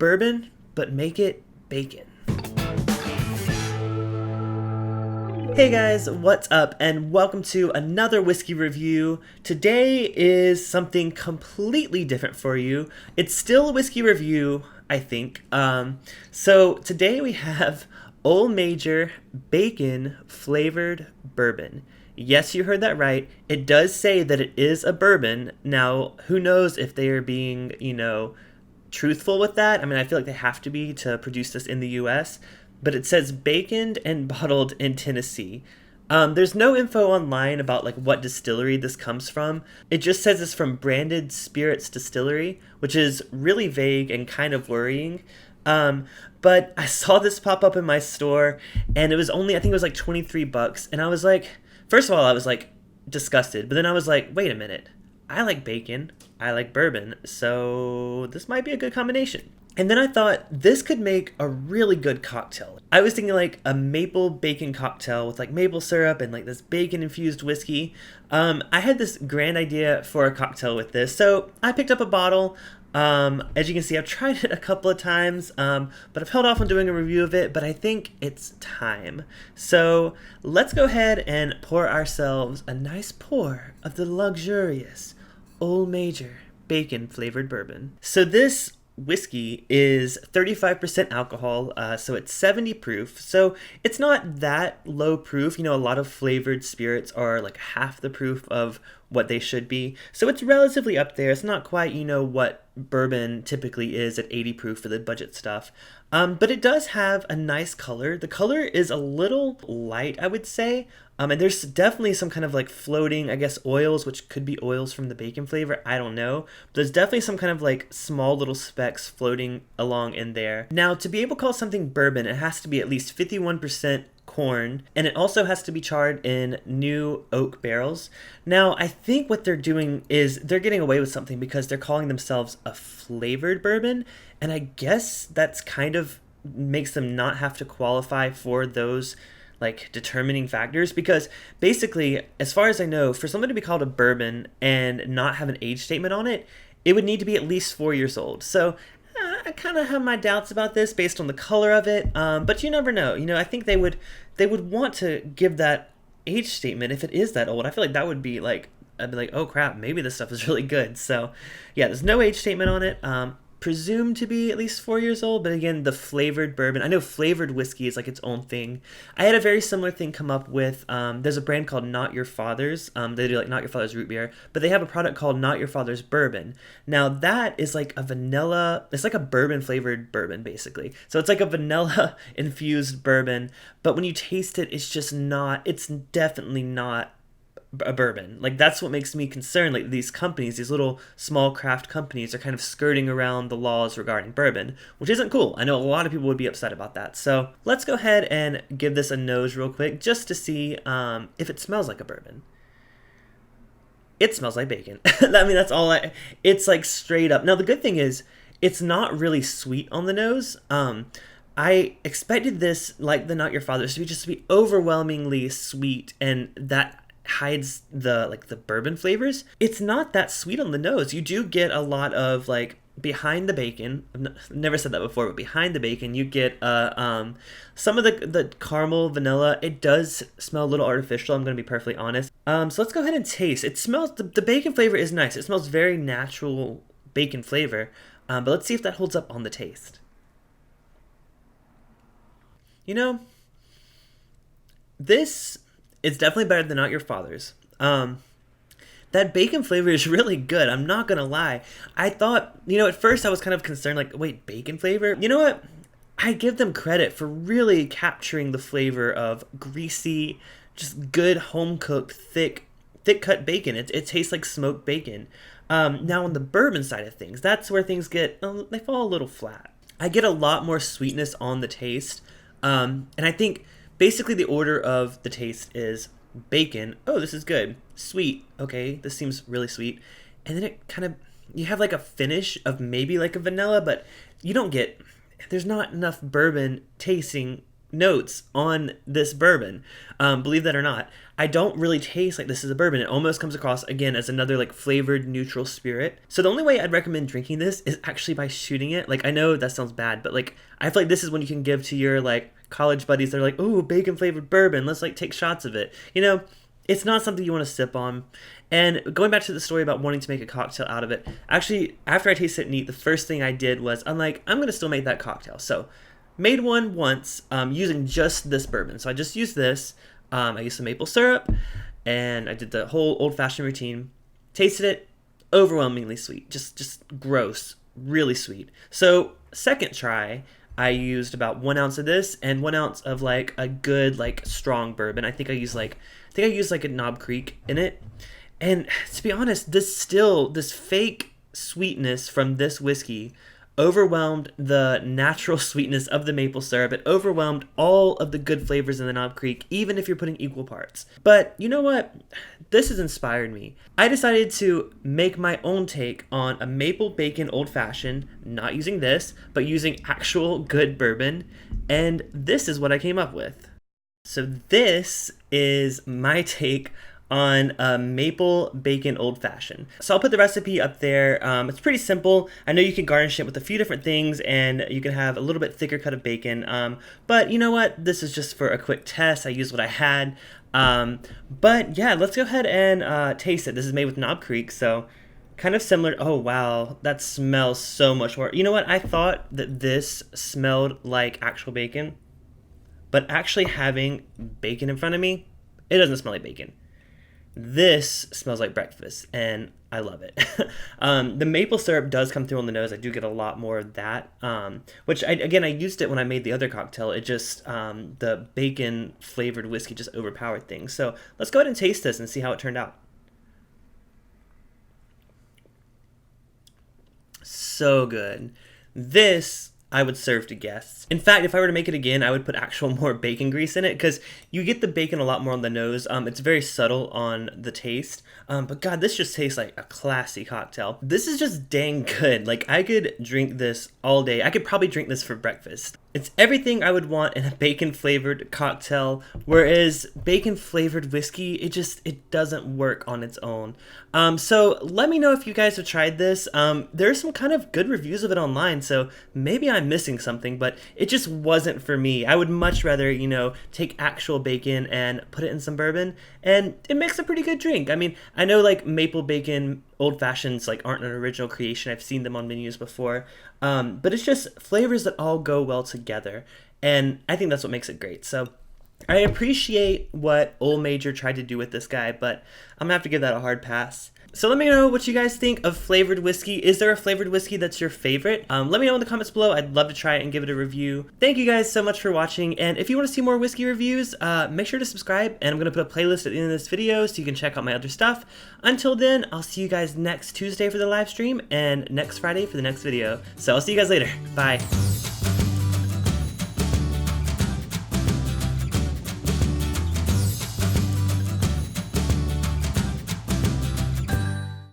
bourbon, but make it bacon. Hey guys, what's up, and welcome to another whiskey review. Today is something completely different for you. It's still a whiskey review, I think. So today we have Ol Major Bacon Flavored Bourbon. Yes, you heard that right. It does say that it is a bourbon. Now, who knows if they are being, truthful with that? I mean, I feel like they have to be to produce this in the US, but it says baconed and bottled in Tennessee. There's no info online about like what distillery this comes from. It just says it's from Branded Spirits Distillery, which is really vague and kind of worrying. But I saw this pop up in my store, and it was only, I think it was like $23, and I was like, first of all, I was like disgusted, but then I was like, wait a minute, I like bacon, I like bourbon, so this might be a good combination. And then I thought this could make a really good cocktail. I was thinking like a maple bacon cocktail with like maple syrup and like this bacon infused whiskey. I had this grand idea for a cocktail with this. So I picked up a bottle. As you can see, I've tried it a couple of times, but I've held off on doing a review of it, but I think it's time. So let's go ahead and pour ourselves a nice pour of the luxurious Ol Major Bacon Flavored Bourbon. So this whiskey is 35% alcohol, so it's 70 proof, so it's not that low proof. A lot of flavored spirits are like half the proof of what they should be, so it's relatively up there. It's not quite what bourbon typically is at 80 proof for the budget stuff, but it does have a nice color. The color is a little light, I would say, and there's definitely some kind of like floating, I guess, oils, which could be oils from the bacon flavor, I don't know, but there's definitely some kind of like small little specks floating along in there. Now, to be able to call something bourbon, it has to be at least 51% corn, and it also has to be charred in new oak barrels. Now, I think what they're doing is they're getting away with something because they're calling themselves a flavored bourbon, and I guess that's kind of makes them not have to qualify for those like determining factors, because basically, as far as I know, for something to be called a bourbon and not have an age statement on it, it would need to be at least 4 years old. So I kind of have my doubts about this based on the color of it, but you never know. I think they would want to give that age statement if it is that old. I feel like that would be like, I'd be like, oh crap, maybe this stuff is really good. So yeah, there's no age statement on it. Presumed to be at least 4 years old, but again, the flavored bourbon, I know flavored whiskey is like its own thing. I had a very similar thing come up with, there's a brand called Not Your Father's. They do like Not Your Father's root beer, but they have a product called Not Your Father's bourbon. Now that is like a vanilla, it's like a bourbon flavored bourbon basically. So it's like a vanilla infused bourbon, but when you taste it, it's definitely not a bourbon. Like, that's what makes me concerned. Like, these companies, these little small craft companies, are kind of skirting around the laws regarding bourbon, which isn't cool. I know a lot of people would be upset about that. So let's go ahead and give this a nose real quick just to see if it smells like a bourbon. It smells like bacon. I mean, it's like straight up. Now the good thing is it's not really sweet on the nose. I expected this, like the Not Your Father's, to be overwhelmingly sweet, and that hides the bourbon flavors. It's not that sweet on the nose. You do get a lot of like behind the bacon. I've never said that before, but behind the bacon you get some of the caramel vanilla. It does smell a little artificial, I'm going to be perfectly honest. So let's go ahead and taste. It smells, the bacon flavor is nice. It smells very natural bacon flavor, but let's see if that holds up on the taste. This it's definitely better than Not Your Father's. That bacon flavor is really good. I'm not going to lie. I thought, at first I was kind of concerned, like, wait, bacon flavor? You know what? I give them credit for really capturing the flavor of greasy, just good home-cooked, thick-cut bacon. It tastes like smoked bacon. Now on the bourbon side of things, that's where things they fall a little flat. I get a lot more sweetness on the taste. And I think basically the order of the taste is bacon. Oh, this is good. Sweet. Okay, this seems really sweet. And then it kind of, you have like a finish of maybe like a vanilla, but there's not enough bourbon tasting notes on this bourbon. Believe that or not, I don't really taste like this is a bourbon. It almost comes across again as another like flavored neutral spirit. So the only way I'd recommend drinking this is actually by shooting it. Like I know that sounds bad, but like I feel like this is when you can give to your like college buddies. They're like, "Ooh, bacon flavored bourbon. Let's like take shots of it." You know, it's not something you want to sip on. And going back to the story about wanting to make a cocktail out of it, actually, after I tasted it neat, the first thing I did was I'm like, I'm going to still make that cocktail. So made one once using just this bourbon. So I just used this. I used some maple syrup, and I did the whole old-fashioned routine. Tasted it, overwhelmingly sweet. Just gross, really sweet. So second try, I used about 1 ounce of this and 1 ounce of like a good like strong bourbon. I think I used like a Knob Creek in it. And to be honest, this fake sweetness from this whiskey overwhelmed the natural sweetness of the maple syrup. It overwhelmed all of the good flavors in the Knob Creek, even if you're putting equal parts. But you know what? This has inspired me. I decided to make my own take on a maple bacon old fashioned, not using this, but using actual good bourbon. And this is what I came up with. So this is my take on a maple bacon old fashioned. So I'll put the recipe up there. It's pretty simple. I know you can garnish it with a few different things, and you can have a little bit thicker cut of bacon. But you know what? This is just for a quick test. I used what I had. But yeah, let's go ahead and taste it. This is made with Knob Creek, so kind of similar. Oh wow, that smells so much more. You know what? I thought that this smelled like actual bacon, but actually having bacon in front of me, it doesn't smell like bacon. This smells like breakfast, and I love it. The maple syrup does come through on the nose. I do get a lot more of that, which, I used it when I made the other cocktail. It just, the bacon-flavored whiskey just overpowered things. So let's go ahead and taste this and see how it turned out. So good. This I would serve to guests. In fact, if I were to make it again, I would put actual more bacon grease in it, because you get the bacon a lot more on the nose. It's very subtle on the taste. But God, this just tastes like a classy cocktail. This is just dang good. Like, I could drink this all day. I could probably drink this for breakfast. It's everything I would want in a bacon-flavored cocktail, whereas bacon-flavored whiskey, it doesn't work on its own. So let me know if you guys have tried this. There's some kind of good reviews of it online, so maybe I'm missing something, but it just wasn't for me. I would much rather, take actual bacon and put it in some bourbon, and it makes a pretty good drink. I mean, I know like maple bacon old fashions like aren't an original creation. I've seen them on menus before, but it's just flavors that all go well together, and I think that's what makes it great. So I appreciate what Ol Major tried to do with this guy, but I'm gonna have to give that a hard pass. So let me know what you guys think of flavored whiskey. Is there a flavored whiskey that's your favorite? Let me know in the comments below. I'd love to try it and give it a review. Thank you guys so much for watching, and if you want to see more whiskey reviews, make sure to subscribe, and I'm going to put a playlist at the end of this video so you can check out my other stuff. Until then, I'll see you guys next Tuesday for the live stream, and next Friday for the next video. So I'll see you guys later. Bye.